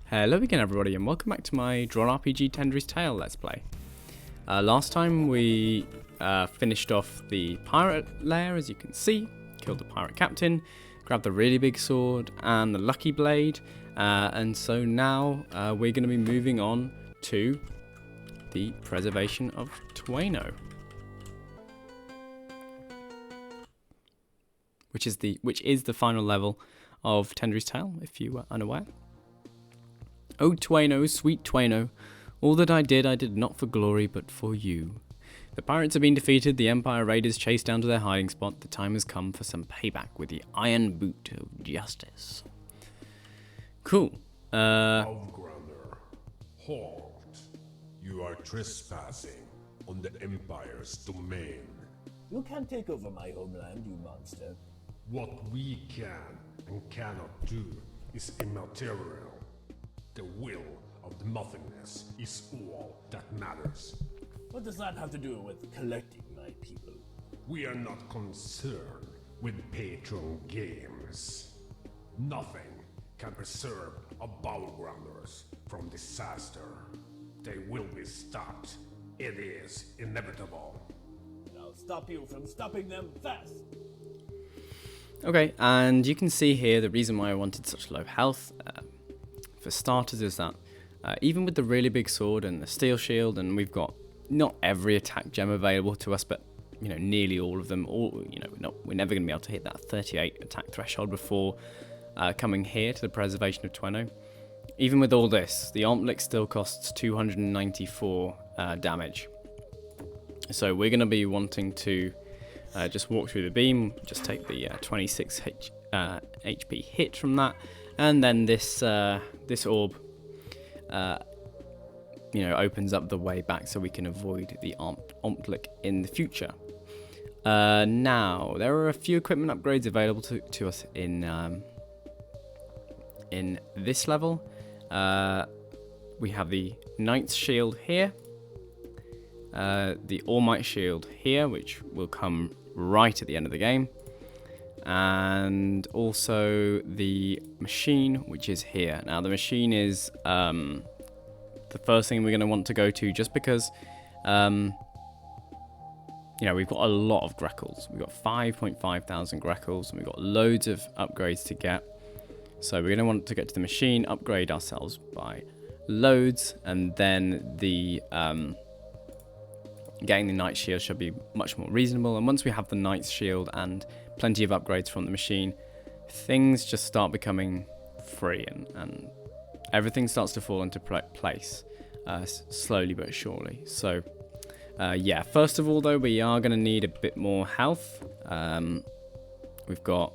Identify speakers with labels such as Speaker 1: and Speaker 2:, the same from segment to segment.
Speaker 1: Hello again everybody and welcome back to my DROD RPG Tendry's Tale Let's Play. Last time we finished off the pirate lair, as you can see, killed the pirate captain, grabbed the really big sword and the lucky blade, and so now we're going to be moving on to the preservation of Twano. Which is the final level of Tendry's Tale, if you were unaware. Oh Twano, sweet Twano, all that I did not for glory, but for you. The pirates have been defeated, the Empire raiders chased down to their hiding spot. The time has come for some payback with the iron boot of justice. Cool.
Speaker 2: Outgrounder, halt. You are trespassing on the Empire's domain.
Speaker 3: You can't take over my homeland, you monster.
Speaker 2: What we can and cannot do is immaterial. The will of the nothingness is all that matters.
Speaker 3: What does that have to do with collecting my people?
Speaker 2: We are not concerned with patron games. Nothing can preserve abovegrounders from disaster. They will be stopped. It is inevitable.
Speaker 3: And I'll stop you from stopping them fast.
Speaker 1: Okay, and you can see here the reason why I wanted such low health. For starters is that even with the really big sword and the steel shield, and we've got not every attack gem available to us, but you know, nearly all of them. We're never going to be able to hit that 38 attack threshold before coming here to the preservation of Twano. Even with all this, the Omplic still costs 294 damage. So we're going to be wanting to just walk through the beam, just take the 26 HP hit from that, and then this orb, opens up the way back so we can avoid the Omplic in the future. Now there are a few equipment upgrades available to us in this level. We have the Knight's Shield here, the All Might Shield here, which will come right at the end of the game, and also the machine, which is here. Now the machine is the first thing we're going to want to go to, just because we've got a lot of Greckles. We've got 5.5 thousand Greckles, and we've got loads of upgrades to get. So we're going to want to get to the machine, upgrade ourselves by loads, and then the getting the Knight's Shield should be much more reasonable. And once we have the Knight's Shield and plenty of upgrades from the machine, things just start becoming free, and everything starts to fall into place slowly but surely. So yeah, first of all though, we are going to need a bit more health. We've got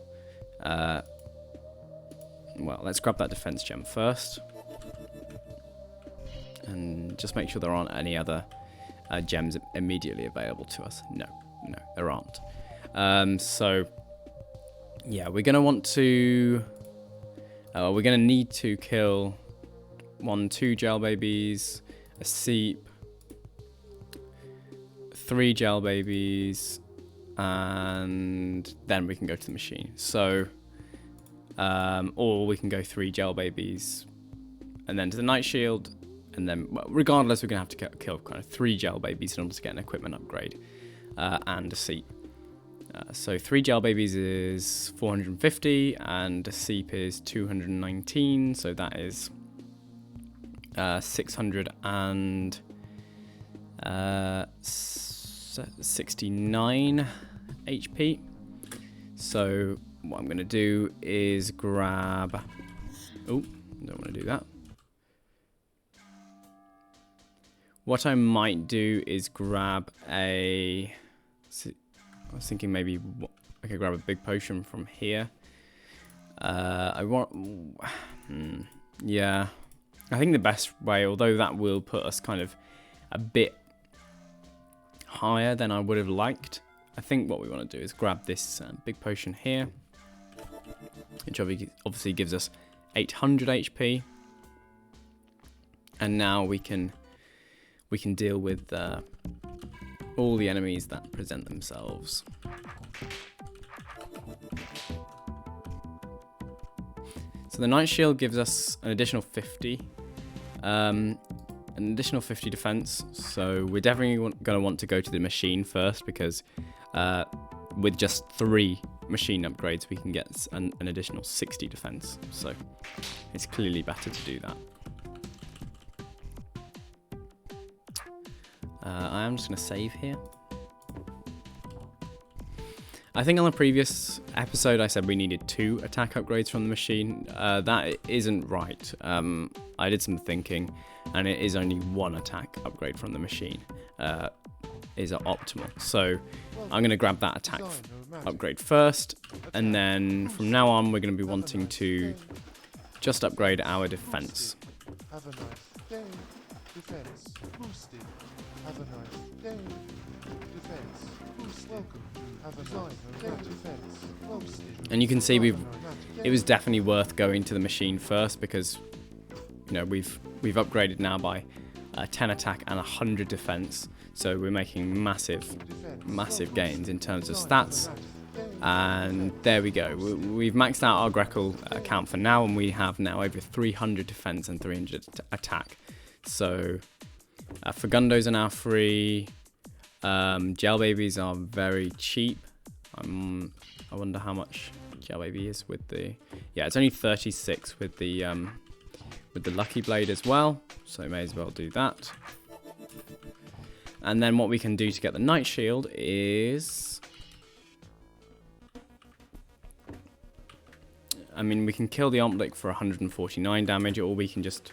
Speaker 1: well, let's grab that defense gem first, and just make sure there aren't any other gems immediately available to us. No, there aren't. So yeah, we're gonna want to we're gonna need to kill 2 gel babies, a seep, 3 gel babies, and then we can go to the machine. So or we can go 3 gel babies and then to the Night Shield, and then, well, regardless, we're going to have to kill kind of 3 gel babies in order to get an equipment upgrade and a seep. So 3 gel babies is 450 and a seep is 219, so that is 669 HP. So what I'm going to do is grab... Oh, don't want to do that. What I might do is grab a... I was thinking maybe I could grab a big potion from here. Yeah. I think the best way, although that will put us kind of a bit higher than I would have liked, I think what we want to do is grab this big potion here, which obviously gives us 800 HP. And now we can deal with all the enemies that present themselves. So the Night Shield gives us an additional 50. An additional 50 defense. So we're definitely going to want to go to the machine first, because with just 3 machine upgrades we can get an additional 60 defense. So it's clearly better to do that. I am just going to save here. I think on the previous episode I said we needed 2 attack upgrades from the machine. That isn't right. I did some thinking, and it is only 1 attack upgrade from the machine is optimal. So I'm going to grab that attack upgrade first, and then from now on we're going to be wanting to just upgrade our defense.
Speaker 4: Have a nice day. Defense boosted. Have a nice day. Defense boosted. Welcome. Have a nice day. Defense boosted.
Speaker 1: And you can see it was definitely worth going to the machine first, because you know we've upgraded now by 10 attack and 100 defense, so we're making massive gains in terms of stats. And there we go, we've maxed out our Greckle count for now, and we have now over 300 defense and 300 attack. So Fagundos are now free. Gel babies are very cheap. I wonder how much Gel baby is with the, yeah, it's only 36 with the Lucky Blade as well, so may as well do that. And then what we can do to get the Night Shield is, I mean, we can kill the Omblick for 149 damage, or we can just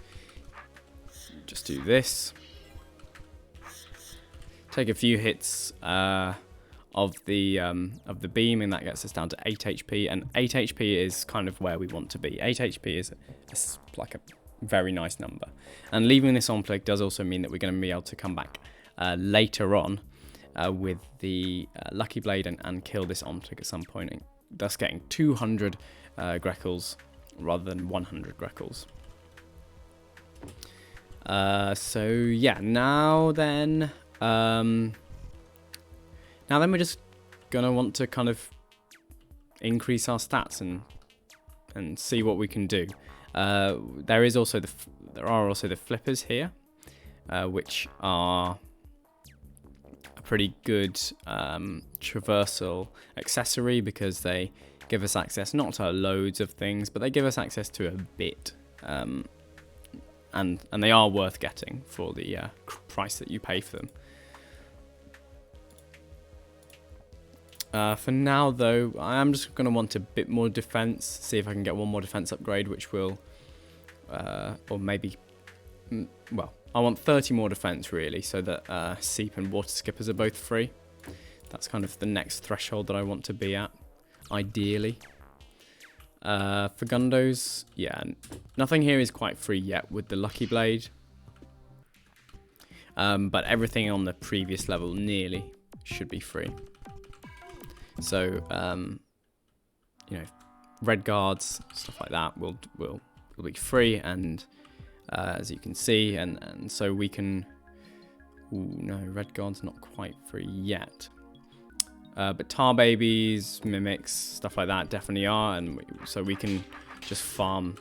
Speaker 1: do this. Take a few hits of the beam, and that gets us down to 8 HP. And 8 HP is kind of where we want to be. 8 HP is like a very nice number. And leaving this on play does also mean that we're going to be able to come back later on with the Lucky Blade and kill this Omblick at some point, and thus getting 200 Greckles rather than 100 Greckles. So yeah, now then we're just gonna want to kind of increase our stats and see what we can do. There are also the flippers here, which are a pretty good traversal accessory, because they give us access not to loads of things, but they give us access to a bit, and they are worth getting for the price that you pay for them. For now though, I am just going to want a bit more defense, see if I can get one more defense upgrade, which will, or maybe, well, I want 30 more defense really, so that Seep and Water Skippers are both free. That's kind of the next threshold that I want to be at, ideally. For Gundos, yeah, nothing here is quite free yet with the Lucky Blade. But everything on the previous level nearly should be free. So, you know, red guards, stuff like that will be free, and as you can see, and so we can. Ooh, no, red guards not quite free yet. But tar babies, mimics, stuff like that definitely are, and so we can just farm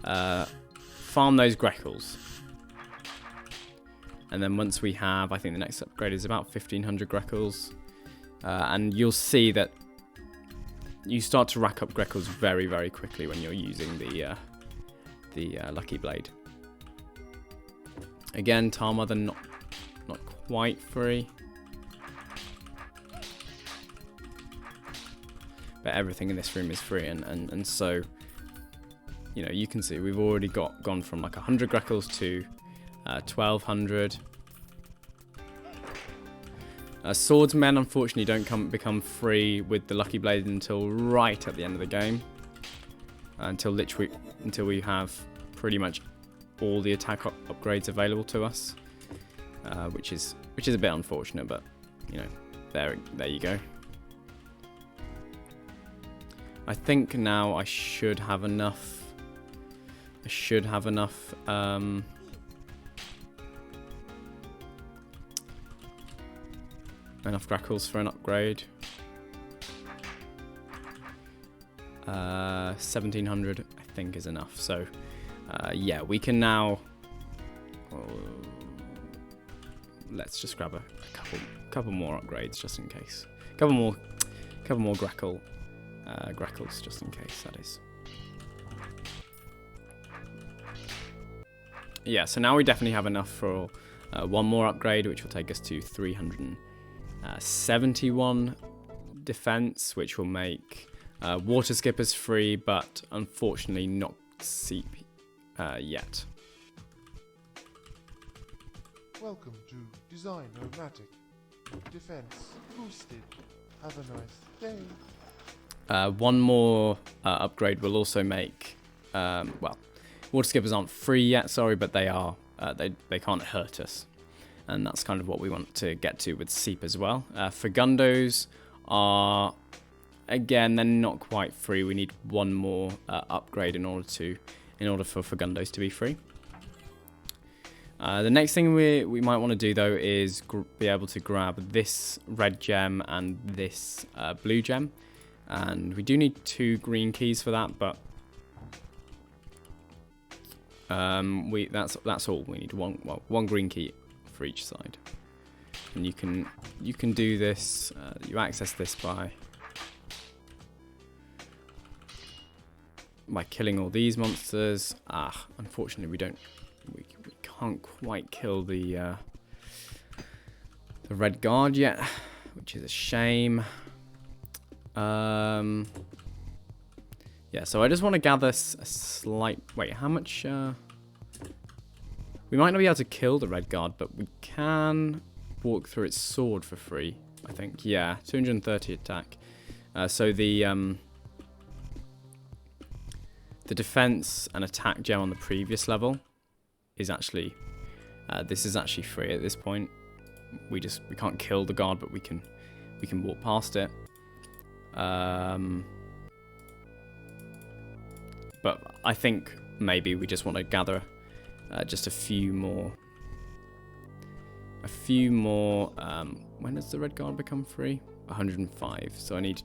Speaker 1: those Greckles. And then once we have, I think the next upgrade is about 1500 Greckles. And you'll see that you start to rack up Greckles very, very quickly when you're using the Lucky Blade. Again, Tar Mother not quite free, but everything in this room is free, and so you know, you can see we've already gone from like 100 Greckles to 1200. Swordsmen unfortunately don't become free with the Lucky Blade until right at the end of the game, until we have pretty much all the attack upgrades available to us, which is a bit unfortunate, but you know, there you go. I think now I should have enough. Enough Greckles for an upgrade. 1700. I think is enough. So yeah, we can now. Let's just grab a couple more upgrades just in case. Couple more grackles just in case, that is. Yeah, so now we definitely have enough for one more upgrade, which will take us to 371 defense, which will make water skippers free, but unfortunately not seep yet.
Speaker 4: Welcome to Design Nomadic. Defense boosted. Have a nice day.
Speaker 1: One more upgrade will also make, well, water skippers aren't free yet, sorry, but they are, they can't hurt us. And that's kind of what we want to get to with seep as well. Fagundos are, again, they're not quite free. We need one more upgrade in order for Fagundos to be free. The next thing we might want to do though is be able to grab this red gem and this blue gem, and we do need 2 green keys for that, but that's all we need. One green key for each side, and you can do this. You access this by killing all these monsters. Unfortunately we can't quite kill the red guard yet, which is a shame. Yeah, so I just want to gather a slight. Wait, how much? We might not be able to kill the red guard, but we can walk through its sword for free, I think. Yeah, 230 attack. So the defense and attack gem on the previous level is actually this is actually free at this point. We can't kill the guard, but we can walk past it. But I think maybe we just want to gather just a few more. When does the red guard become free? 105. So I need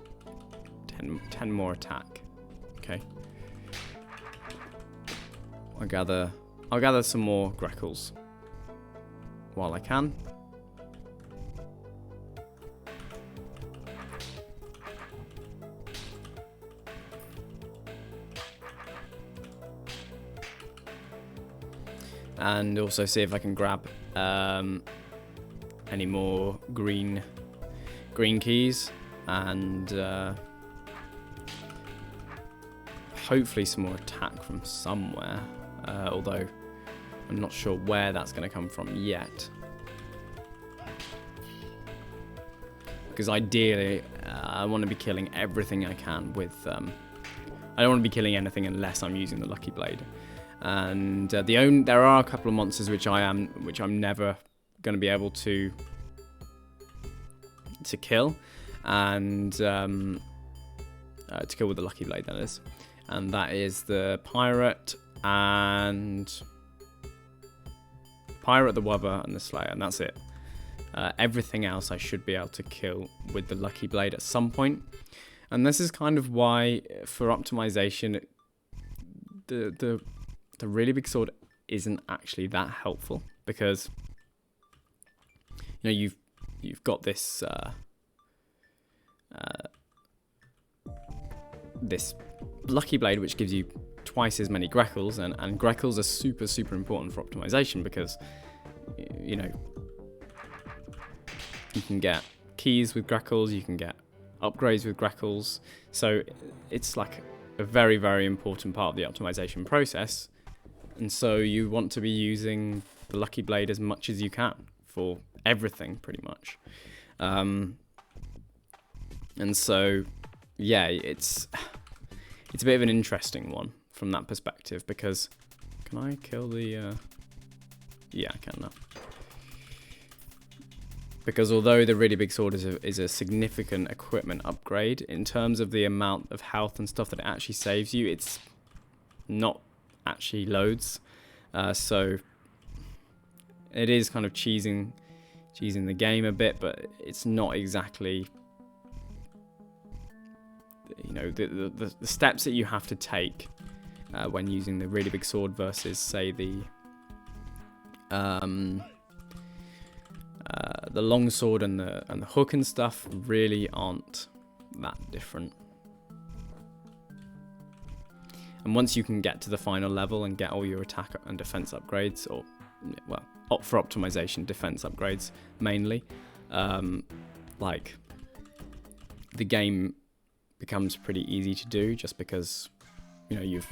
Speaker 1: 10 more attack. Okay. I'll gather some more grackles while I can. And also see if I can grab any more green keys, and hopefully some more attack from somewhere. Although I'm not sure where that's going to come from yet. Because ideally, I want to be killing everything I can with. I don't want to be killing anything unless I'm using the Lucky Blade. And there are a couple of monsters which I'm never going to be able to kill, and to kill with the Lucky Blade, that is. And that is the pirate, the Wubber, and the Slayer, and that's it. Everything else I should be able to kill with the Lucky Blade at some point. And this is kind of why, for optimization, the really big sword isn't actually that helpful, because you've got this this Lucky Blade, which gives you twice as many grackles, and grackles are super important for optimization, because you can get keys with grackles, you can get upgrades with grackles, so it's like a very important part of the optimization process. And so you want to be using the Lucky Blade as much as you can for everything, pretty much. And so, yeah, it's a bit of an interesting one from that perspective, because can I kill the? Yeah, I can now. Because although the really big sword is a significant equipment upgrade in terms of the amount of health and stuff that it actually saves you, it's not actually loads, so it is kind of cheesing the game a bit, but it's not exactly, the steps that you have to take when using the really big sword versus, say, the long sword and the hook and stuff really aren't that different. And once you can get to the final level and get all your attack and defense upgrades, or well, opt for optimization, defense upgrades mainly, like the game becomes pretty easy to do, just because you're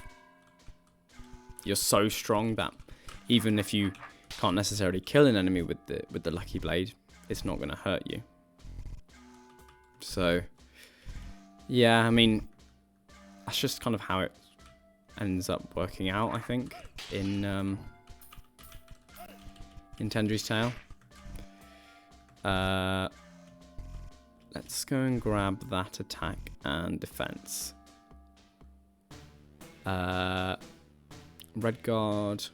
Speaker 1: so strong that even if you can't necessarily kill an enemy with the Lucky Blade, it's not going to hurt you. So yeah, I mean, that's just kind of how it ends up working out, I think, in Tendry's Tale. Let's go and grab that attack and defense. Red guard.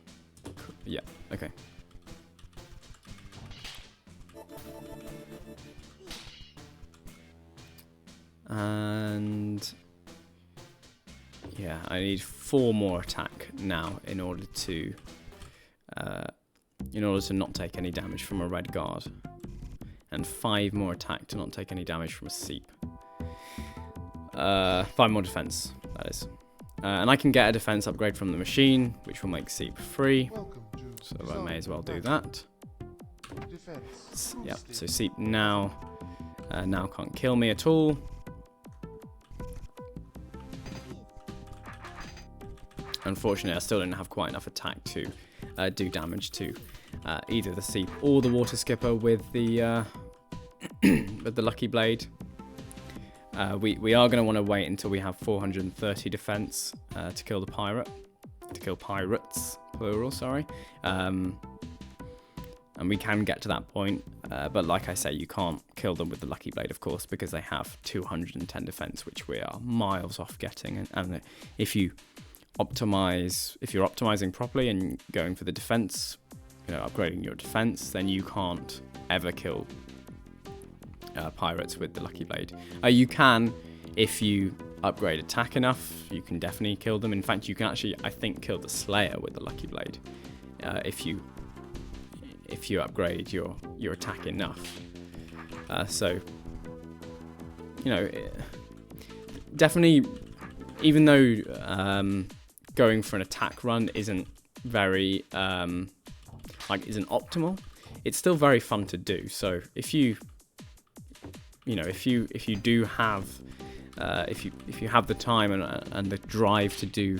Speaker 1: Yeah, okay. And yeah, I need 4 more attack now in order to not take any damage from a red guard, and 5 more attack to not take any damage from a seep. 5 more defense, that is. And I can get a defense upgrade from the machine, which will make seep free. So I may as well do that. Yep. So seep now can't kill me at all. Unfortunately, I still didn't have quite enough attack to do damage to either the seep or the water skipper with the with the Lucky Blade. We are going to want to wait until we have 430 defense to kill the pirate, to kill pirates, plural. Sorry, and we can get to that point, but like I say, you can't kill them with the Lucky Blade, of course, because they have 210 defense, which we are miles off getting. And if you're optimizing properly and going for the defense, upgrading your defense, then you can't ever kill pirates with the Lucky Blade. You can, if you upgrade attack enough, you can definitely kill them. In fact, you can actually, I think, kill the Slayer with the Lucky Blade if you upgrade your attack enough. So definitely, even though going for an attack run isn't very isn't optimal, it's still very fun to do. So if you do have if you have the time and the drive to do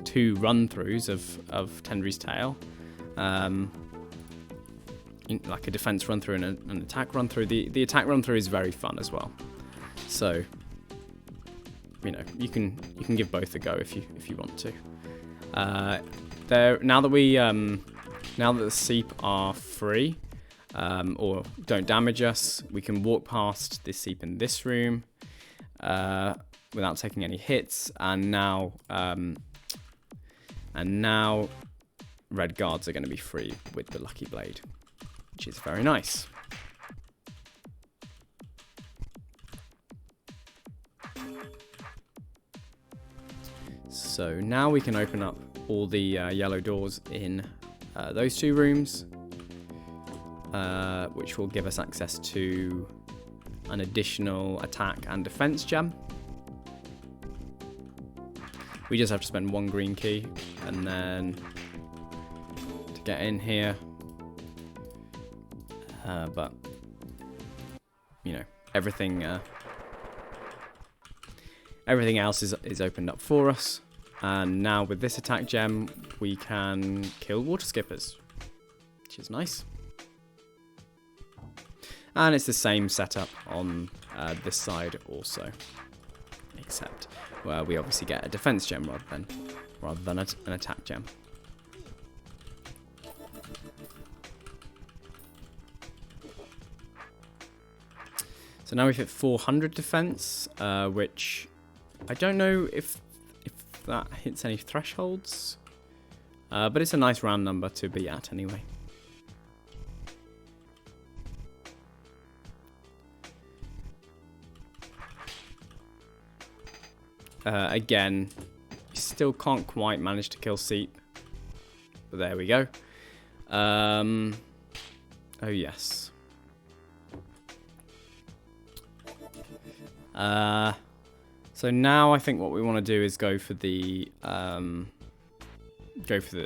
Speaker 1: 2 run-throughs of Tendry's Tale, like a defense run-through and an attack run-through, the attack run-through is very fun as well. So you can give both a go if you want to. Now that the seep are free, or don't damage us, we can walk past this seep in this room without taking any hits. And now red guards are going to be free with the Lucky Blade, which is very nice. So now we can open up all the yellow doors in those 2 rooms, which will give us access to an additional attack and defense gem. We just have to spend 1 green key, and then to get in here, but everything else is opened up for us. And now with this attack gem, we can kill water skippers, which is nice. And it's the same setup on this side also, except where we obviously get a defense gem rather than an attack gem. So now we've hit 400 defense, which I don't know if that hits any thresholds, but it's a nice round number to be at anyway. Again, still can't quite manage to kill Seep. But there we go. Oh yes. So now I think what we want to do is go for the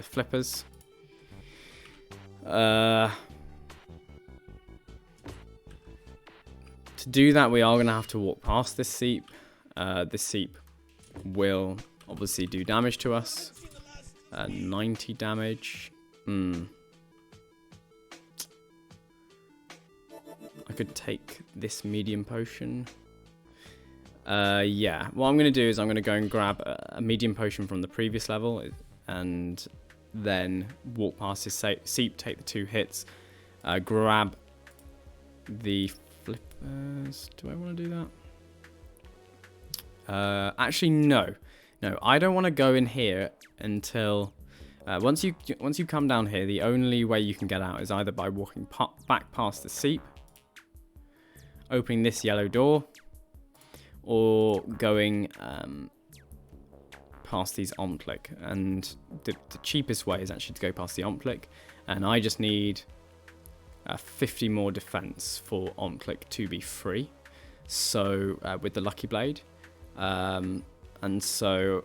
Speaker 1: flippers. To do that, we are going to have to walk past this Seep. This Seep will obviously do damage to us. 90 damage. I could take this medium potion. Yeah, what I'm going to do is I'm going to go and grab a medium potion from the previous level and then walk past this Seep, take the 2 hits, grab the flippers. Do I want to do that? Actually, no. No, I don't want to go in here until... once you come down here, the only way you can get out is either by walking back past the Seep, opening this yellow door, or going past these Omplic. And the cheapest way is actually to go past the Omplic, and I just need 50 more defense for Omplic to be free. So with the Lucky Blade, and so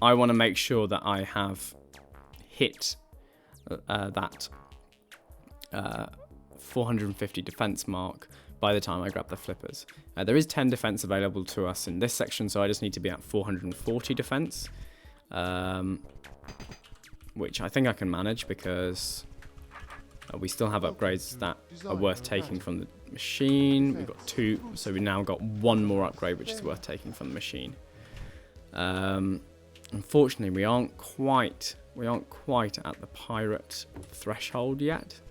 Speaker 1: I want to make sure that I have hit that 450 defense mark by the time I grab the flippers. There is 10 defense available to us in this section, so I just need to be at 440 defense, which I think I can manage because we still have upgrades that are worth taking from the machine. We've got 2, so we now got 1 more upgrade which is worth taking from the machine. Unfortunately, we aren't quite at the pirate threshold yet,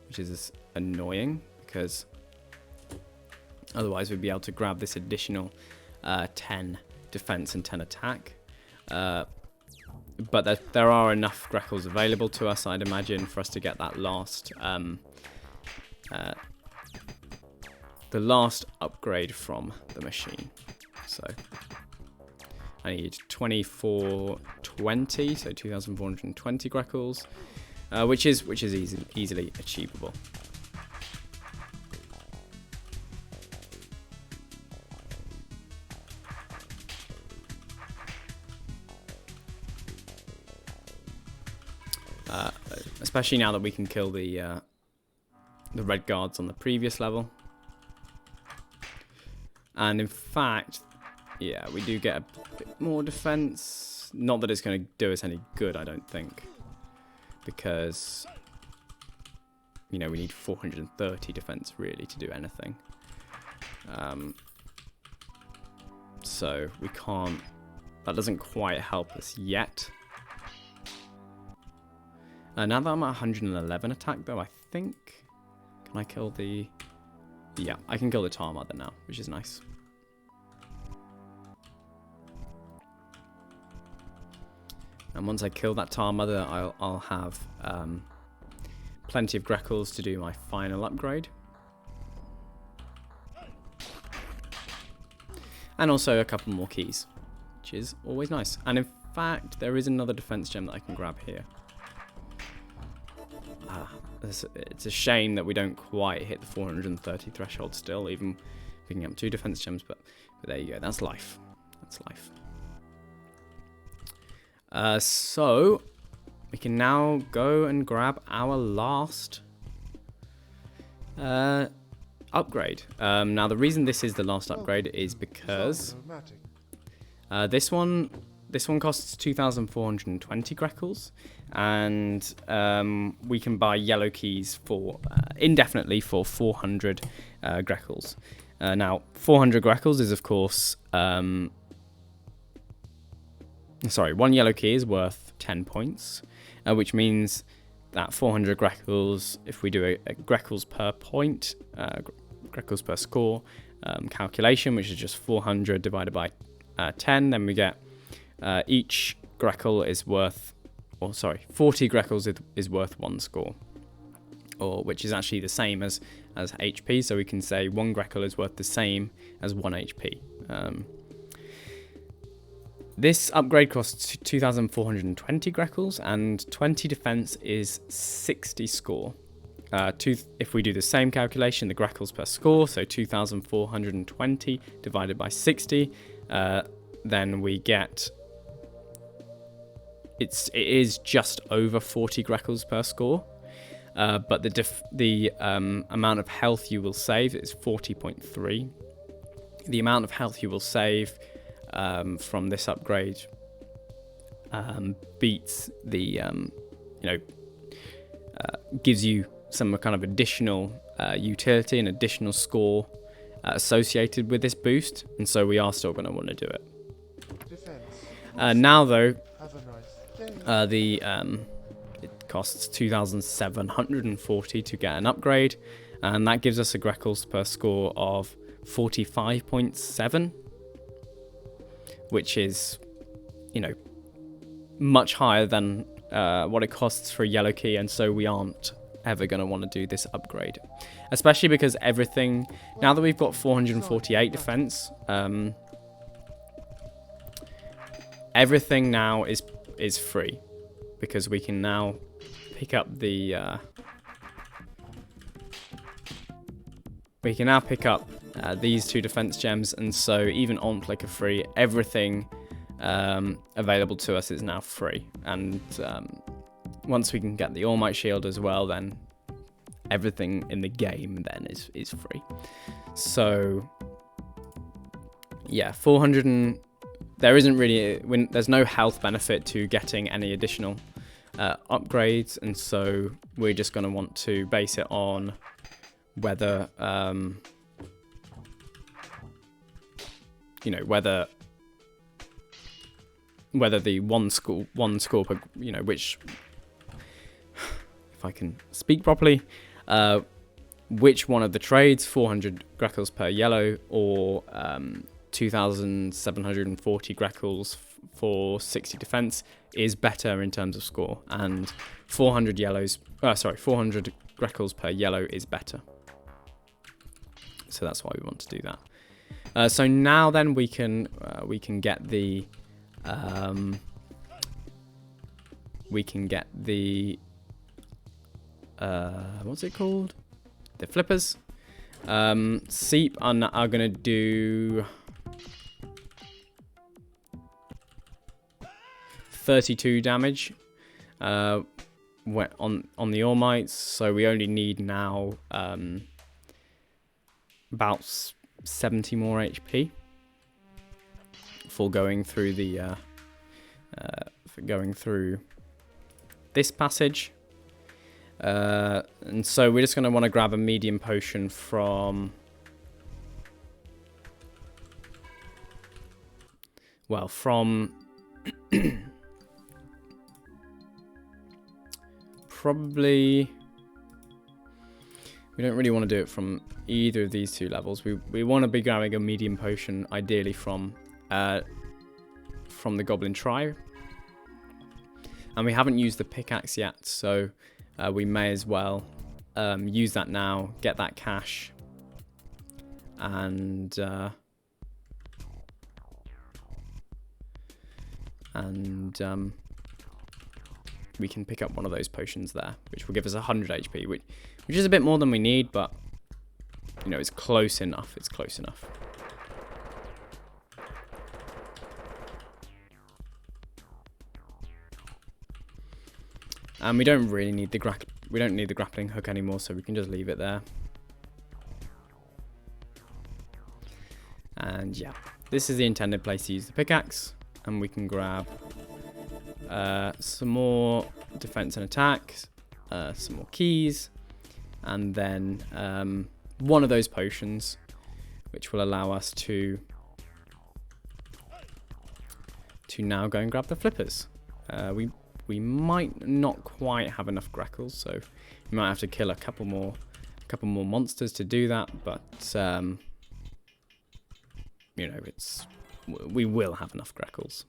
Speaker 1: which is annoying because otherwise we'd be able to grab this additional 10 defense and 10 attack. But there are enough Greckles available to us, I'd imagine, for us to get that last the last upgrade from the machine. So I need 2420, so 2,420 Greckles, which is easily achievable. Especially now that we can kill the red guards on the previous level. And in fact, yeah, we do get a bit more defense. Not that it's going to do us any good, I don't think. Because, you know, we need 430 defense really to do anything. So we can't... That doesn't quite help us yet. Now that I'm at 111 attack, though, I think... Can I kill the... Yeah, I can kill the Tar Mother now, which is nice. And once I kill that Tar Mother, I'll have plenty of Greckles to do my final upgrade. And also a couple more keys, which is always nice. And in fact, there is another defense gem that I can grab here. It's a shame that we don't quite hit the 430 threshold still, even picking up 2 defense gems, but there you go, that's life. That's life. So, we can now go and grab our last upgrade. Now, the reason this is the last upgrade is because this one costs 2,420 Greckles, and we can buy yellow keys for indefinitely for 400 Greckles. Now, 400 Greckles is, of course, sorry, 1 yellow key is worth 10 points, which means that 400 Greckles, if we do a Greckles per point, Greckles per score calculation, which is just 400 divided by 10, then we get each Greckle is worth, 40 Greckles is worth 1 score, or which is actually the same as HP, so we can say 1 Greckle is worth the same as 1 HP. This upgrade costs 2,420 Greckles, and 20 defense is 60 score. If we do the same calculation, the Greckles per score, so 2,420 divided by 60, then we get... It is just over 40 Greckles per score, but the amount of health you will save is 40.3. The amount of health you will save from this upgrade beats the, gives you some kind of additional utility and additional score associated with this boost, and so we are still going to want to do it. Now though,
Speaker 4: Have a nice day.
Speaker 1: it costs 2,740 to get an upgrade, and that gives us a Greckles per score of 45.7, which is, much higher than what it costs for a yellow key, and so we aren't ever going to want to do this upgrade, especially because everything, now that we've got 448 defense, everything now is free, because we can now pick up the these 2 defense gems, and so even on clicker free, everything available to us is now free, and once we can get the All Might shield as well, then everything in the game then is free. So yeah, 400 there isn't really, there's no health benefit to getting any additional upgrades, and so we're just going to want to base it on whether whether the one score per, which, if I can speak properly, which one of the trades, 400 Greckles per yellow or 2,740 Greckles for 60 defense is better in terms of score, and 400 Greckles per yellow is better. So that's why we want to do that. So now then we can get the what's it called? The flippers. Seep are going to do 32 damage on the All Mights, so we only need now about 70 more HP for going through the this passage. And so we're just going to want to grab a medium potion from, probably, we don't really want to do it from either of these 2 levels. We want to be grabbing a medium potion, ideally from the Goblin Tribe. And we haven't used the pickaxe yet, so we may as well use that now, get that cash, and we can pick up one of those potions there, which will give us 100 HP, which is a bit more than we need, but it's close enough. It's close enough. And we don't really need the grappling hook anymore, so we can just leave it there. And yeah, this is the intended place to use the pickaxe, and we can grab some more defense and attack, some more keys, and then one of those potions, which will allow us to now go and grab the flippers. We might not quite have enough Greckles, so we might have to kill a couple more monsters to do that, but we will have enough Greckles.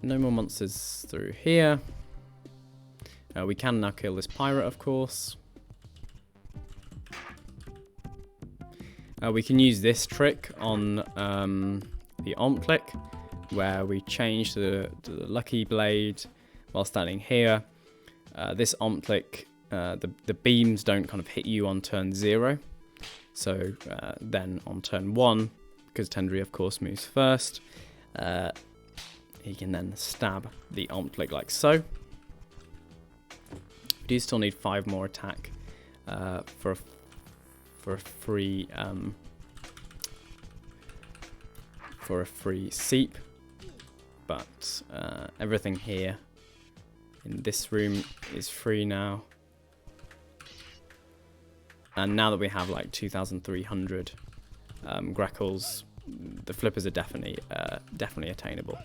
Speaker 1: No more monsters through here. We can now kill this pirate, of course. We can use this trick on the click, where we change the lucky blade while standing here. This click, the beams don't kind of hit you on turn 0. So then on turn 1, because Tendry of course moves first, he can then stab the click like so. We do still need 5 more attack for a free seep, but everything here in this room is free now. And now that we have like 2,300 grackles, the flippers are definitely attainable.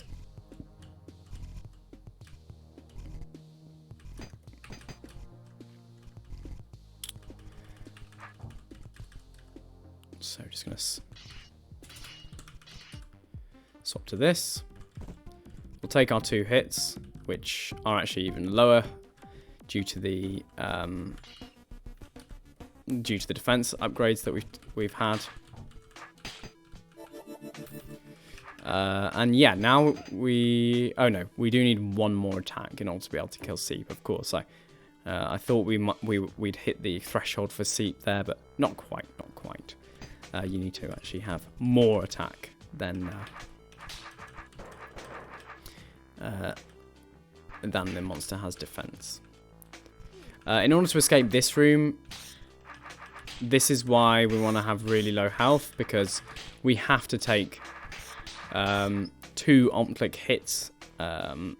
Speaker 1: So just gonna swap to this. We'll take our 2 hits, which are actually even lower due to the defense upgrades that we've had. And yeah, now we do need 1 more attack in order to be able to kill Seep. Of course, I thought we'd hit the threshold for Seep there, but not quite. You need to actually have more attack than the monster has defense. In order to escape this room, this is why we want to have really low health, because we have to take 2 click hits, 2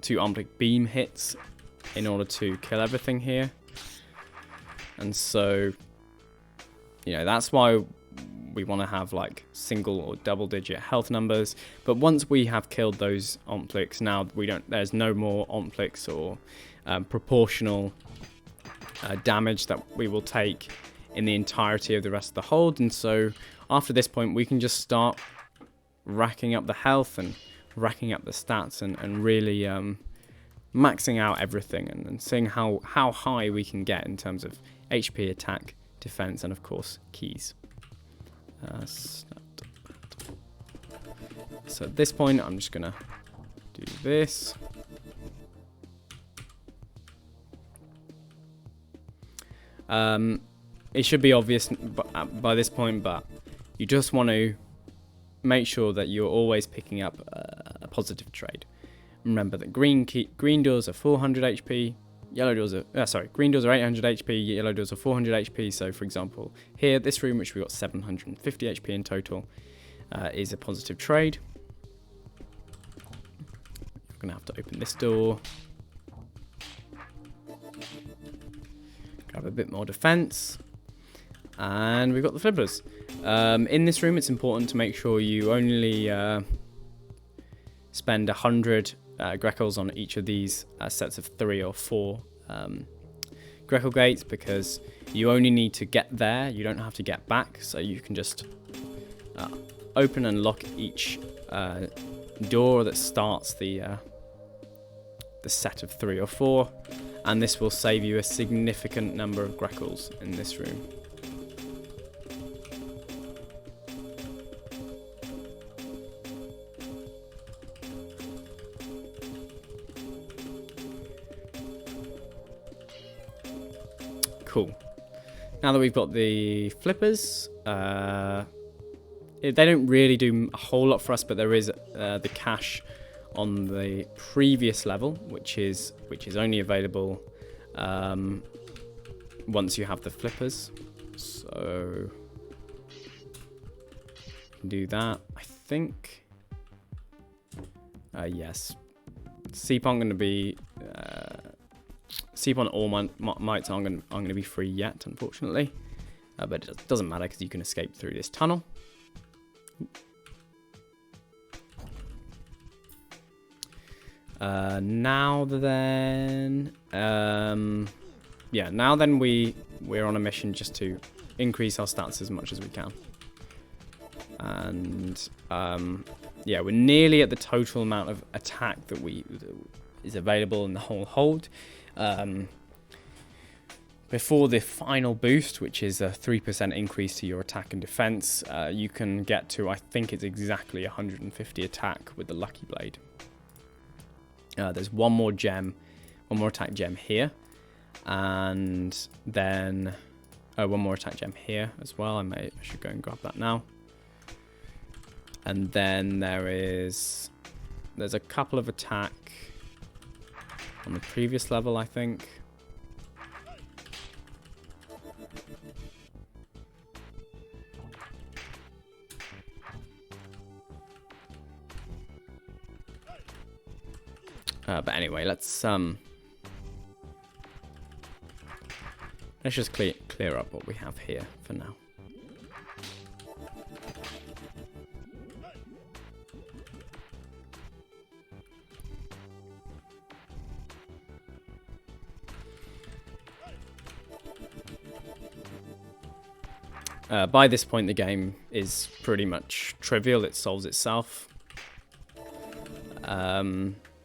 Speaker 1: click beam hits in order to kill everything here. And so, that's why we want to have like single or double digit health numbers. But once we have killed those clicks, now there's no more clicks or proportional damage that we will take in the entirety of the rest of the hold. And so after this point, we can just start racking up the health and racking up the stats and really maxing out everything and seeing how high we can get in terms of HP, attack, defense, and of course keys. So at this point, I'm just gonna do this. It should be obvious by this point, but you just want to make sure that you're always picking up a positive trade. Remember that green doors are 400 HP. Yellow doors are, green doors are 800 HP, yellow doors are 400 HP. So for example, here, this room, which we got 750 HP in total, is a positive trade. I'm gonna have to open this door. Grab a bit more defense. And we've got the flippers. In this room, it's important to make sure you only spend 100 Greckles on each of these sets of 3 or 4 Greckle gates, because you only need to get there, you don't have to get back, so you can just open and lock each door that starts the set of 3 or 4, and this will save you a significant number of Greckles in this room. Cool. Now that we've got the flippers, they don't really do a whole lot for us, but there is the cash on the previous level, which is only available once you have the flippers. So you can do that. I think yes. Seep aren't going to be. Seep on all mites aren't going to be free yet, unfortunately. But it doesn't matter because you can escape through this tunnel. Now then, we're on a mission just to increase our stats as much as we can. And yeah, we're nearly at the total amount of attack that is available in the whole hold. Before the final boost, which is a 3% increase to your attack and defense, you can get to, I think it's exactly 150 attack with the Lucky Blade. There's one more attack gem here, and then one more attack gem here as well. I should go and grab that now. And then there's a couple of attack on the previous level, I think. But anyway, let's just clear up what we have here for now. By this point, the game is pretty much trivial. It solves itself.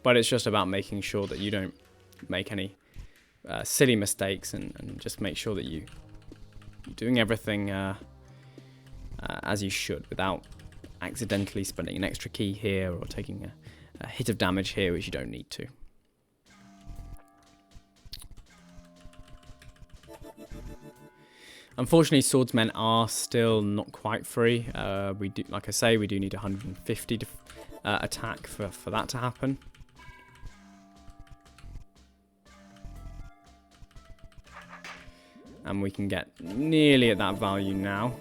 Speaker 1: But it's just about making sure that you don't make any silly mistakes and just make sure that you're doing everything as you should without accidentally spending an extra key here or taking a hit of damage here which you don't need to. Unfortunately, swordsmen are still not quite free. We do, like I say, we do need 150 attack for that to happen. And we can get nearly at that value now.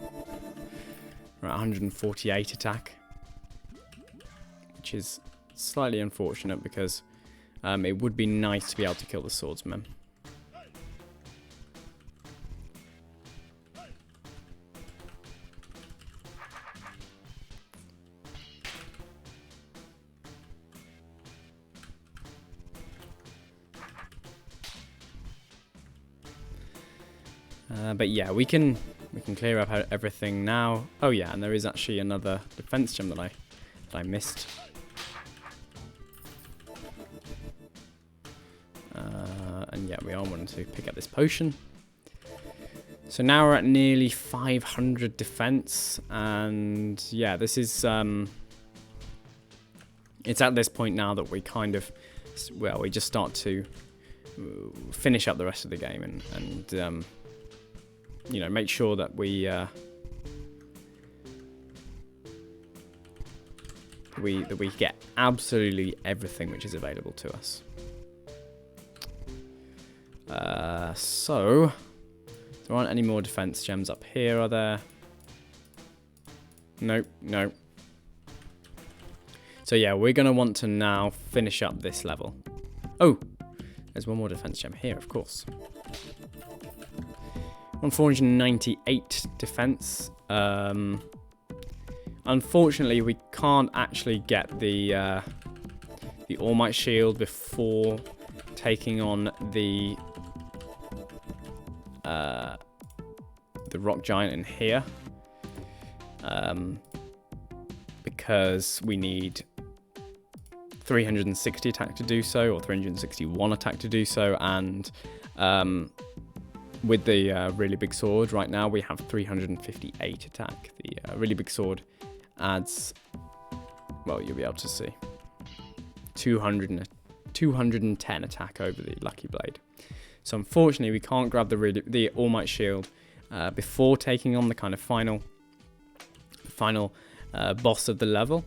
Speaker 1: We're at 148 attack, which is slightly unfortunate because it would be nice to be able to kill the swordsman. But yeah, we can clear up everything now. Oh yeah, and there is actually another defense gem that I missed. And yeah, we are wanting to pick up this potion. So now we're at nearly 500 defense, and yeah, this is it's at this point now that we kind of, well, we just start to finish up the rest of the game and you know, make sure that we get absolutely everything which is available to us. So there aren't any more defense gems up here, are there? Nope, no. So yeah, we're gonna want to now finish up this level. Oh, there's one more defense gem here, of course. 498 defense. Unfortunately, we can't actually get the All Might shield before taking on the rock giant in here, because we need 360 attack to do so, or 361 attack to do so, and with the really big sword right now we have 358 attack. The really big sword adds, well, you'll be able to see 210 attack over the Lucky Blade. So unfortunately we can't grab the All Might shield before taking on the kind of final boss of the level,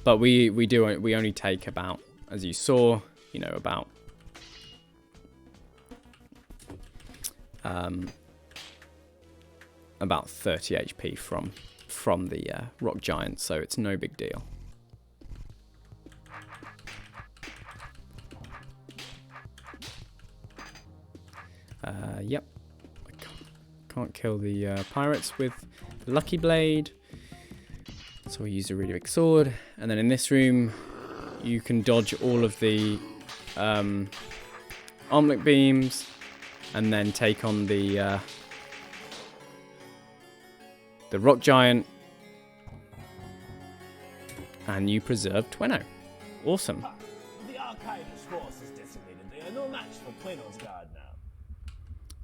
Speaker 1: but we only take about, as you saw, you know, about about 30 HP from the rock giant, so it's no big deal. Yep, I can't kill the pirates with the Lucky Blade, so we use a really big sword. And then in this room, you can dodge all of the armlet beams, and then take on the rock giant, and you preserve Tweno. Awesome.
Speaker 3: The archive Tiger's force is decimated. They are no match for Plato's guard now.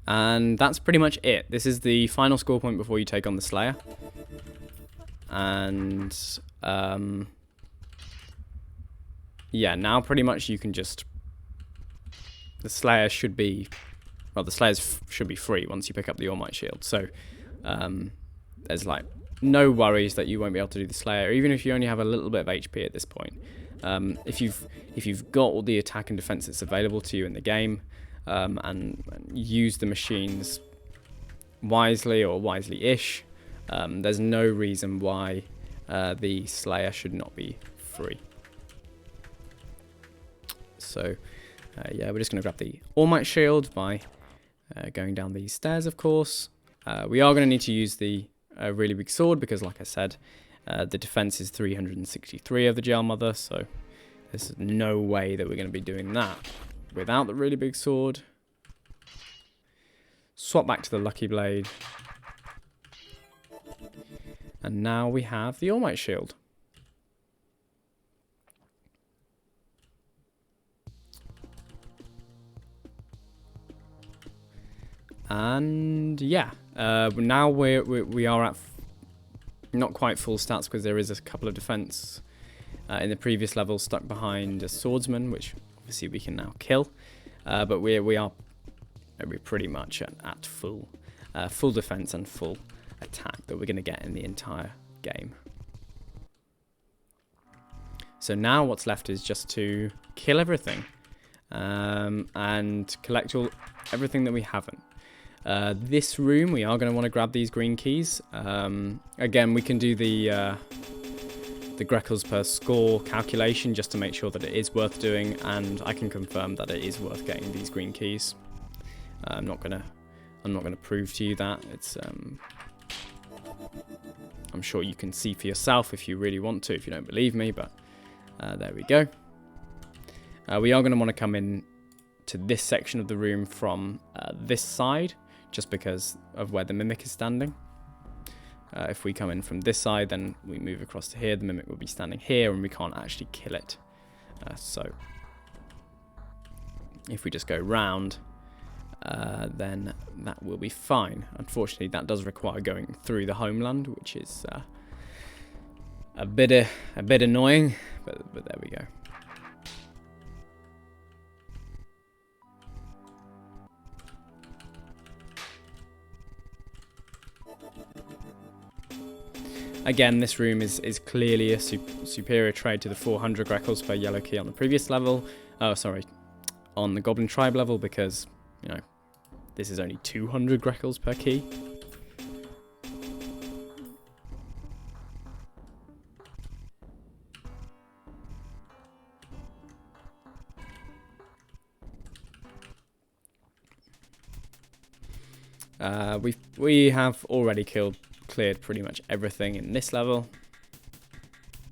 Speaker 1: And that's pretty much it. This is the final score point before you take on the Slayer. And yeah, now pretty much you can just... The Slayer should be... Well, the Slayers should be free once you pick up the All Might Shield. So there's like no worries that you won't be able to do the Slayer, even if you only have a little bit of HP at this point. If you've got all the attack and defense that's available to you in the game, and use the machines wisely or wisely-ish, there's no reason why the Slayer should not be free. So yeah, we're just going to grab the All Might Shield by going down these stairs, of course. We are going to need to use the really big sword because, like I said, the defense is 363 of the Jail Mother, so there's no way that we're going to be doing that without the really big sword. Swap back to the Lucky Blade. And now we have the All Might Shield. And yeah, now we are at not quite full stats because there is a couple of defense in the previous level stuck behind a swordsman, which obviously we can now kill. But we're pretty much at full defense and full attack that we're going to get in the entire game. So now what's left is just to kill everything and collect everything that we haven't. This room, we are going to want to grab these green keys. Again, we can do the Greckles per score calculation just to make sure that it is worth doing, and I can confirm that it is worth getting these green keys. I'm not gonna prove to you that. It's I'm sure you can see for yourself if you really want to, if you don't believe me, but there we go. We are going to want to come in to this section of the room from this side, just because of where the Mimic is standing. If we come in from this side, then we move across to here, the Mimic will be standing here, and we can't actually kill it. So if we just go round, then that will be fine. Unfortunately, that does require going through the homeland, which is a bit annoying, but there we go. Again, this room is clearly a superior trade to the 400 Greckles per yellow key on the previous level. Oh, sorry, on the Goblin Tribe level, because, you know, this is only 200 Greckles per key. We have already cleared pretty much everything in this level,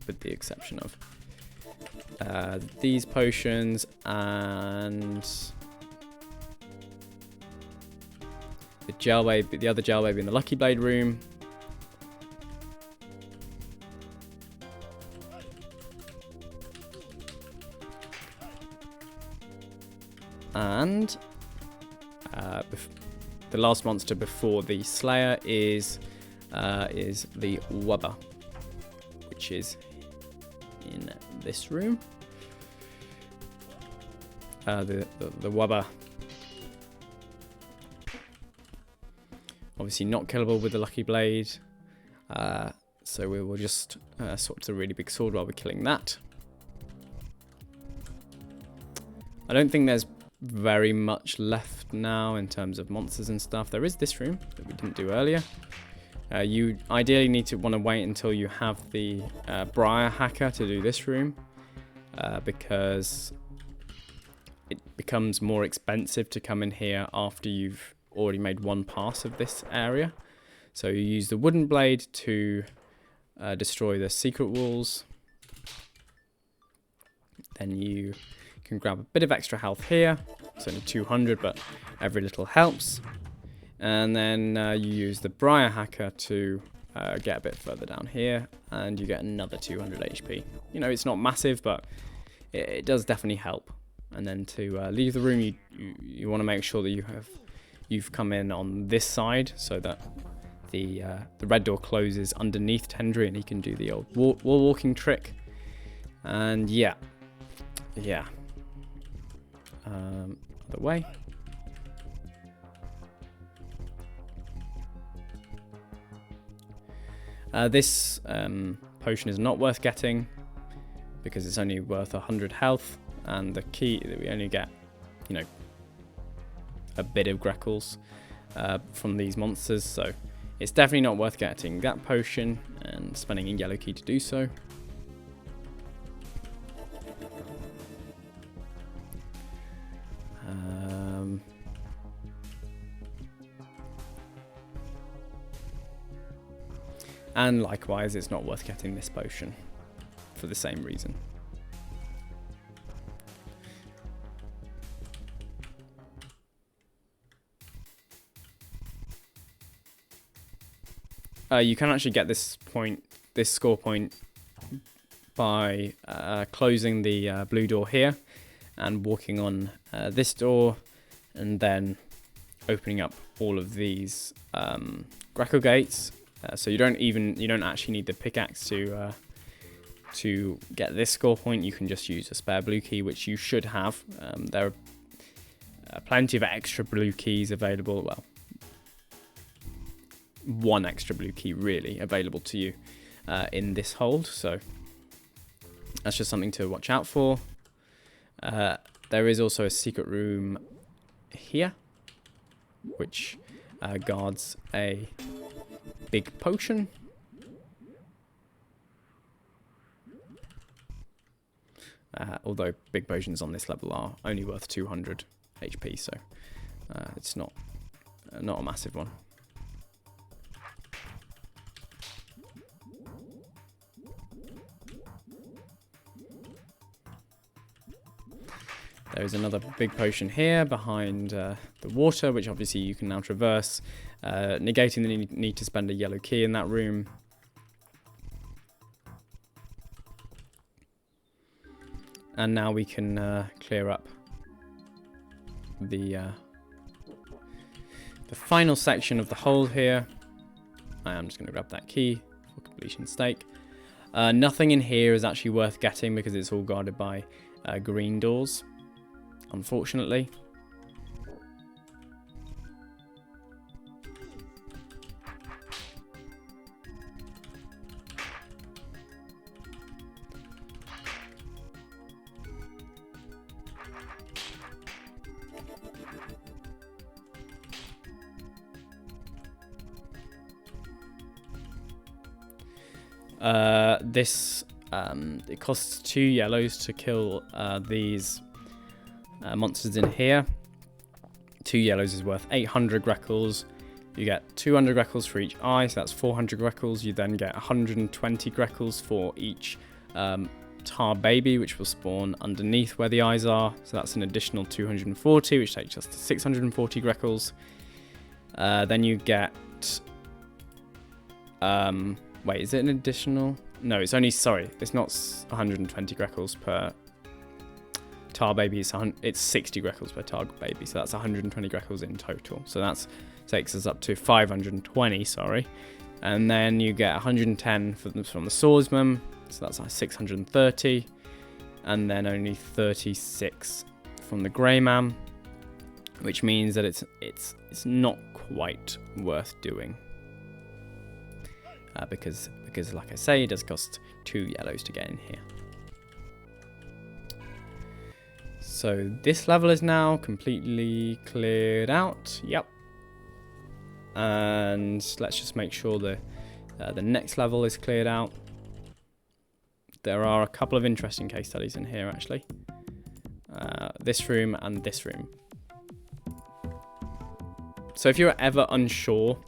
Speaker 1: with the exception of these potions and the other jail baby in the Lucky Blade room. And the last monster before the Slayer is the Wubber, which is in this room. The Wubber, obviously not killable with the Lucky Blade, so we will just swap to the really big sword while we're killing that. I don't think there's very much left now in terms of monsters and stuff. There is this room that we didn't do earlier. You ideally need to want to wait until you have the Briar Hacker to do this room, because it becomes more expensive to come in here after you've already made one pass of this area. So you use the wooden blade to destroy the secret walls. Then you can grab a bit of extra health here. It's only 200, but every little helps. And then you use the Briar Hacker to get a bit further down here, and you get another 200 HP. You know, it's not massive, but it does definitely help. and then to leave the room, you want to make sure that you've come in on this side so that the red door closes underneath Tendry, and he can do the old wall walking trick. And yeah, other way. This potion is not worth getting because it's only worth 100 health, and the key that we only get, you know, a bit of Greckles from these monsters, so it's definitely not worth getting that potion and spending a yellow key to do so. And likewise, it's not worth getting this potion for the same reason. You can actually get this score point, by closing the blue door here and walking on this door, and then opening up all of these Greco gates. So you don't actually need the pickaxe to get this score point. You can just use a spare blue key, which you should have. There are plenty of extra blue keys available. Well, one extra blue key really available to you in this hold. So that's just something to watch out for. There is also a secret room here, which guards a big potion. Although big potions on this level are only worth 200 HP, so it's not a massive one. There is another big potion here behind the water, which obviously you can now traverse, negating the need to spend a yellow key in that room. And now we can clear up the final section of the hold here. I'm just going to grab that key for completion stake. Nothing in here is actually worth getting because it's all guarded by green doors, unfortunately. It costs 2 yellows to kill these monsters in here. 2 yellows is worth 800 Greckles. You get 200 Greckles for each eye, so that's 400 Greckles. You then get 120 Greckles for each tar baby, which will spawn underneath where the eyes are. So that's an additional 240, which takes us to 640 Greckles. Then you get... wait, is it an additional? No, it's only, sorry, it's not 120 Greckles per tar baby. It's 60 Greckles per tar baby, so that's 120 Greckles in total. So that takes us up to 520, sorry. And then you get 110 from the swordsman, so that's like 630. And then only 36 from the grey man, which means that it's not quite worth doing. Because like I say, it does cost 2 yellows to get in here. So this level is now completely cleared out. Yep. And let's just make sure the next level is cleared out. There are a couple of interesting case studies in here, actually. This room and this room. So if you're ever unsure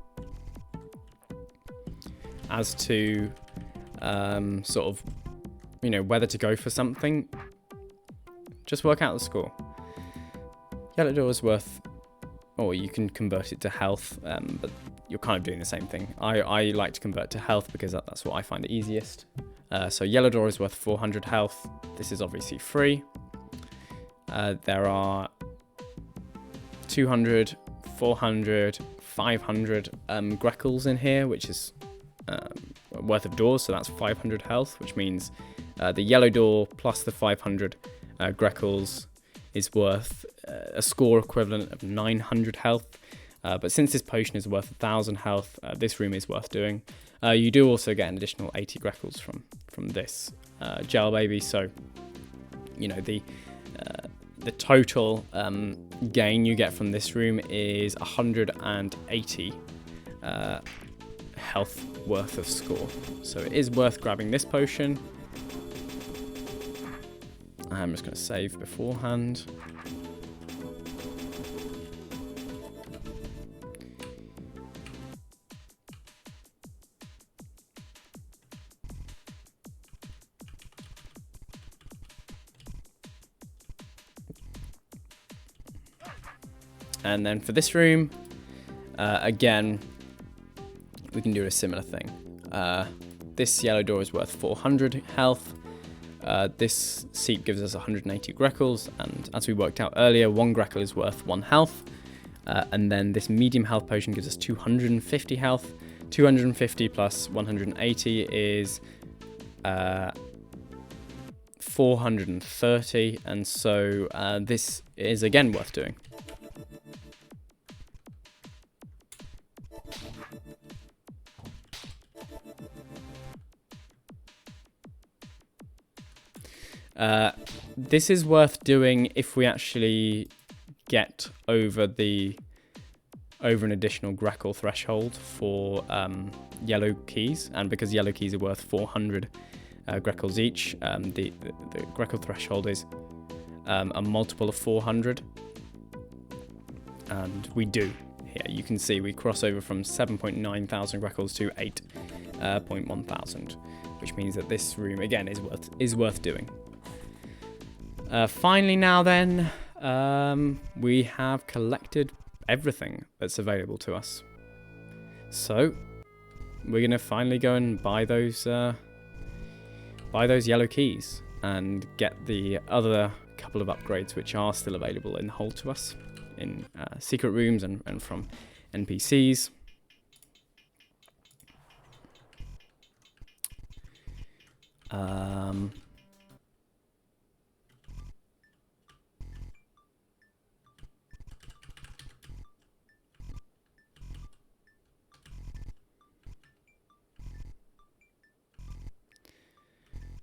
Speaker 1: as to sort of, you know, whether to go for something, just work out the score. Yellow door is worth, or you can convert it to health, but you're kind of doing the same thing. I like to convert to health because that's what I find the easiest. So yellow door is worth 400 health. This is obviously free. There are 200, 400, 500 Greckles in here, which is worth of doors, so that's 500 health, which means the yellow door plus the 500 Greckles is worth a score equivalent of 900 health. But since this potion is worth 1,000 health, this room is worth doing. You do also get an additional 80 Greckles from this gel baby, so you know the total gain you get from this room is 180 health worth of score. So it is worth grabbing this potion. I'm just going to save beforehand. And then for this room, again, we can do a similar thing. This yellow door is worth 400 health. This seat gives us 180 Greckles, and as we worked out earlier, 1 Greckle is worth 1 health. And then this medium health potion gives us 250 health. 250 plus 180 is 430, and so this is again worth doing. This is worth doing if we actually get over an additional Greckle threshold for yellow keys, and because yellow keys are worth 400 Greckles each, the Greckle threshold is a multiple of 400, and we do. Here you can see we cross over from 7.9 thousand Greckles to 8.1 thousand, which means that this room again is worth doing. Finally now then, we have collected everything that's available to us. So we're going to finally go and buy those yellow keys and get the other couple of upgrades which are still available in the hold to us in secret rooms and from NPCs.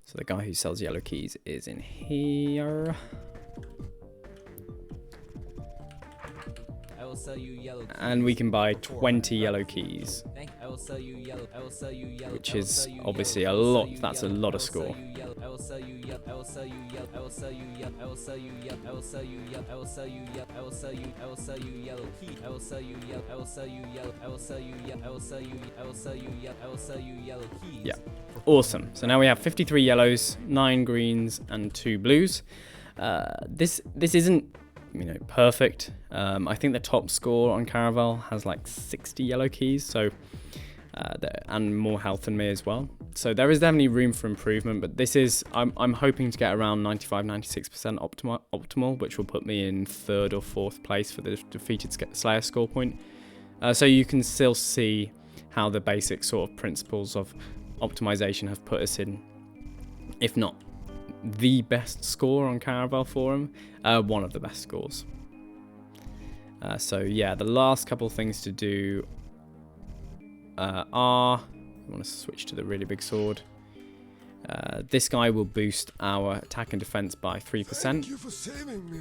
Speaker 1: So the guy who sells yellow keys is in here.
Speaker 5: I will sell you yellow keys.
Speaker 1: And we can buy 20 yellow keys,
Speaker 5: I will sell you yellow. I will sell you yellow.
Speaker 1: which is obviously a lot. That's a lot of score.
Speaker 5: I will sell you yellow. I will sell you yellow. I will sell you yellow. I will sell you yellow. I will sell you yellow. I will sell you yellow. I will sell you. I will sell you yellow key. I will sell you yellow. I will sell you yellow. I will sell you yellow. I will sell you. I will sell you yellow. I will sell you yellow keys.
Speaker 1: Yeah. Awesome. So now we have 53 yellows, 9 greens, and 2 blues. This isn't, perfect. I think the top score on Caravel has like 60 yellow keys, so and more health than me as well. So there is definitely room for improvement, but this is I'm hoping to get around 95-96% optimal, which will put me in 3rd or 4th place for the defeated Slayer score point. So you can still see how the basic sort of principles of optimization have put us in, if not the best score on Caravel Forum, one of the best scores. So yeah, the last couple things to do are, I want to switch to the really big sword. This guy will boost our attack and defense by 3%.
Speaker 2: Thank you for saving me.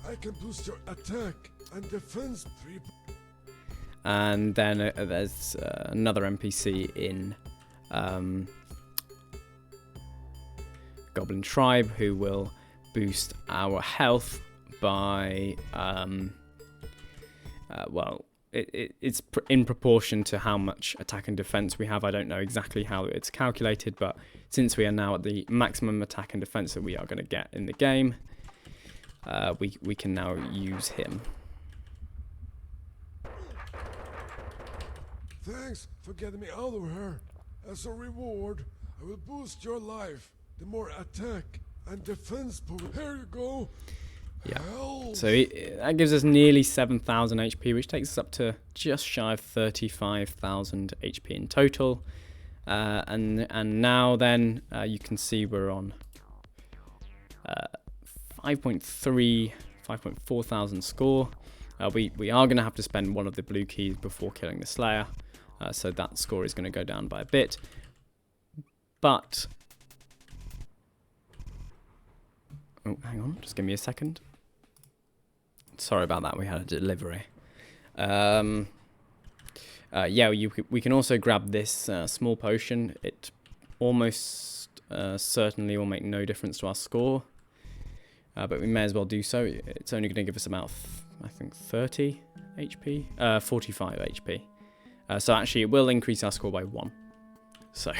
Speaker 2: I can boost your attack and defense 3%.
Speaker 1: And then there's another NPC in Goblin Tribe who will boost our health by it's in proportion to how much attack and defense we have. I don't know exactly how it's calculated, but since we are now at the maximum attack and defense that we are going to get in the game, we can now use him.
Speaker 2: Thanks for getting me out of here. As a reward, I will boost your life. The more attack and defense power. Here you go.
Speaker 1: Yeah. So that gives us nearly 7,000 HP, which takes us up to just shy of 35,000 HP in total. And now then you can see we're on 5.4 thousand score. We are going to have to spend one of the blue keys before killing the Slayer, so that score is going to go down by a bit. But oh, hang on, just give me a second. Sorry about that. We had a delivery. Yeah, we can also grab this small potion. It almost certainly will make no difference to our score, but we may as well do so. It's only going to give us about, I think, 30 HP, 45 HP. So actually, it will increase our score by 1. So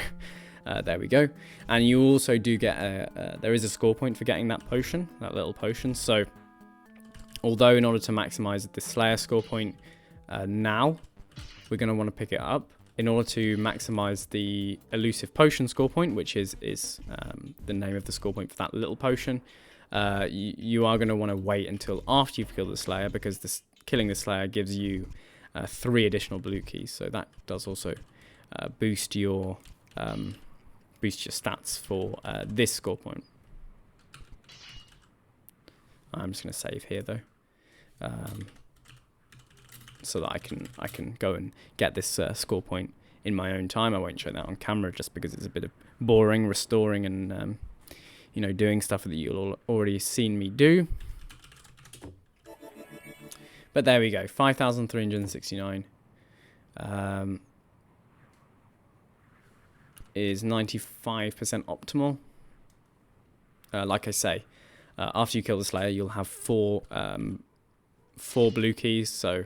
Speaker 1: there we go. And you also do get there is a score point for getting that potion, that little potion. So although in order to maximize the Slayer score point now, we're going to want to pick it up. In order to maximize the elusive potion score point, which is the name of the score point for that little potion, you are going to want to wait until after you've killed the Slayer, because killing the Slayer gives you 3 additional blue keys. So that does also boost your stats for this score point. I'm just going to save here though, so that I can go and get this score point in my own time. I won't show that on camera just because it's a bit of boring restoring and doing stuff that you'll already seen me do. But there we go, 5,369 is 95% optimal. Like I say, after you kill the Slayer, you'll have 4 blue keys, so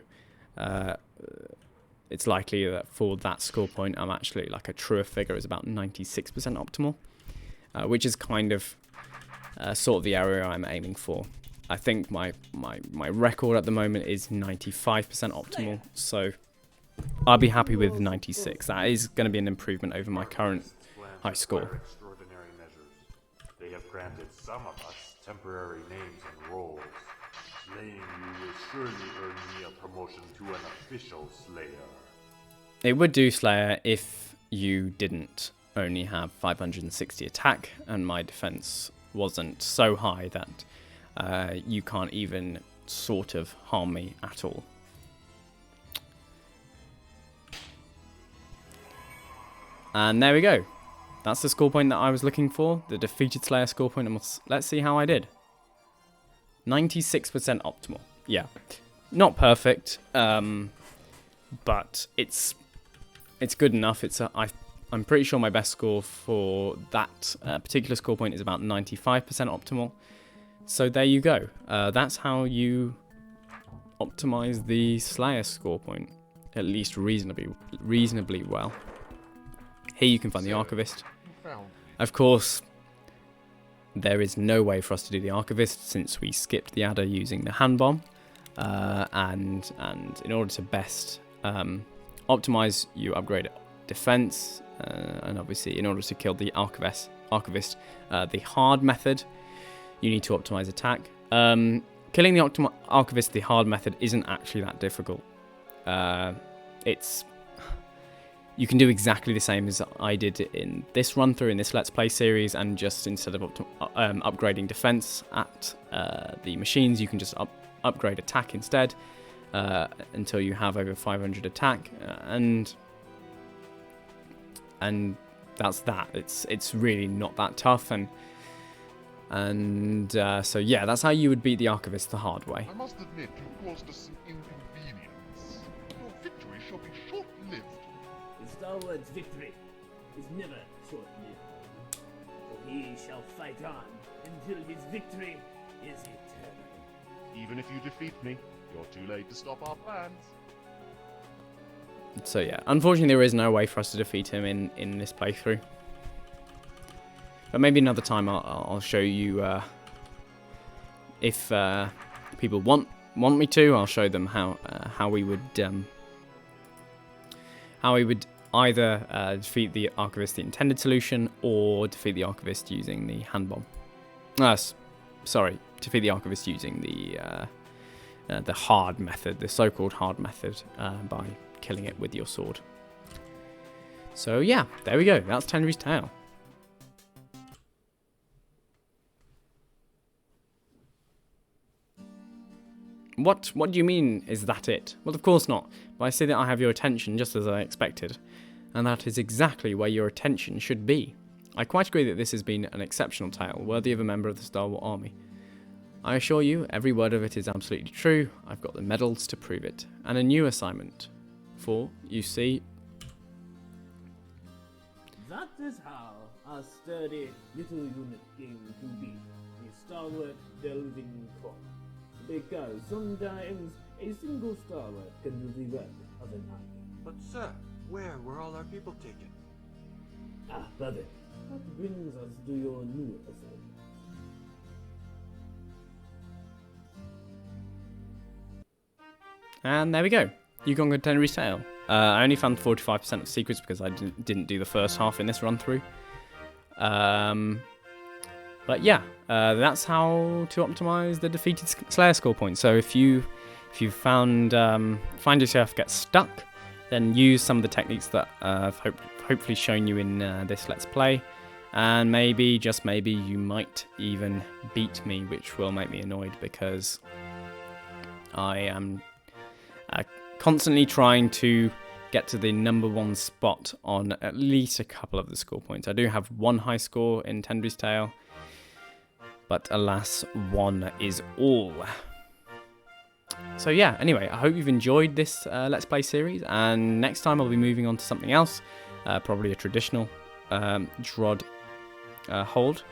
Speaker 1: it's likely that for that score point, I'm actually, like, a truer figure is about 96% optimal, which is kind of sort of the area I'm aiming for. I think my record at the moment is 95% optimal, so I'll be happy with 96. That is going to be an improvement over my current high score.
Speaker 6: Extraordinary measures. They have granted some of us temporary names and roles. Slaying you will surely earn me a promotion to an official Slayer.
Speaker 1: It would do, Slayer, if you didn't only have 560 attack and my defense wasn't so high that you can't even sort of harm me at all. And there we go. That's the score point that I was looking for, the defeated Slayer score point, and let's see how I did. 96% optimal. Yeah, not perfect, but it's good enough. I'm pretty sure my best score for that particular score point is about 95% optimal. So there you go. That's how you optimize the Slayer score point, at least reasonably well. Here you can find the Archivist. Of course, there is no way for us to do the Archivist since we skipped the adder using the hand bomb. And in order to best optimize, you upgrade defense, and obviously in order to kill the Archivist, the hard method, you need to optimize attack. Killing the Archivist the hard method isn't actually that difficult. You can do exactly the same as I did in this run through, in this Let's Play series, and just instead of upgrading defense at the machines, you can just upgrade attack instead until you have over 500 attack, and that's that. It's really not that tough, and so yeah, that's how you would beat the Archivist the hard way.
Speaker 4: I must admit you caused us some inconvenience. Your victory shall be short-lived.
Speaker 3: The Star Wars victory is never short-lived, for he shall fight on until his victory is eternal.
Speaker 4: Even if you defeat me, you're too late to stop our plans.
Speaker 1: So yeah, unfortunately there is no way for us to defeat him in this playthrough. But maybe another time I'll show you, if people want me to, I'll show them how we would either defeat the Archivist the intended solution, or defeat the Archivist using the hand bomb. Sorry, defeat the Archivist using the hard method, the so-called hard method, by killing it with your sword. So yeah, there we go. That's Tendry's tale. What do you mean, is that it? Well, of course not. But I see that I have your attention just as I expected. And that is exactly where your attention should be. I quite agree that this has been an exceptional tale, worthy of a member of the Star Wars Army. I assure you, every word of it is absolutely true. I've got the medals to prove it. And a new assignment. For, you see...
Speaker 3: That is how a sturdy little unit came to be a stalwart delving corps. Because sometimes a single stalwart can do the work of an army.
Speaker 7: But sir, where were all our people taken?
Speaker 3: Ah, brother, that brings us to your new assignment.
Speaker 1: And there we go. You conquered Tendry's tale. I only found 45% of secrets because I didn't do the first half in this run through. But yeah, that's how to optimize the defeated Slayer score points. So if you find yourself get stuck, then use some of the techniques that I've hopefully shown you in this Let's Play. And maybe, just maybe, you might even beat me, which will make me annoyed because I am constantly trying to get to the #1 spot on at least a couple of the score points. I do have one high score in Tendry's Tale, but alas, one is all. So yeah, anyway, I hope you've enjoyed this Let's Play series, and next time I'll be moving on to something else, probably a traditional DROD hold.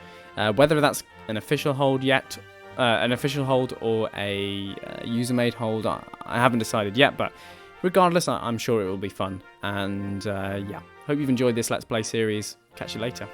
Speaker 1: Whether that's an official hold yet, or a user-made hold, I haven't decided yet, but regardless, I'm sure it will be fun. And yeah, hope you've enjoyed this Let's Play series. Catch you later.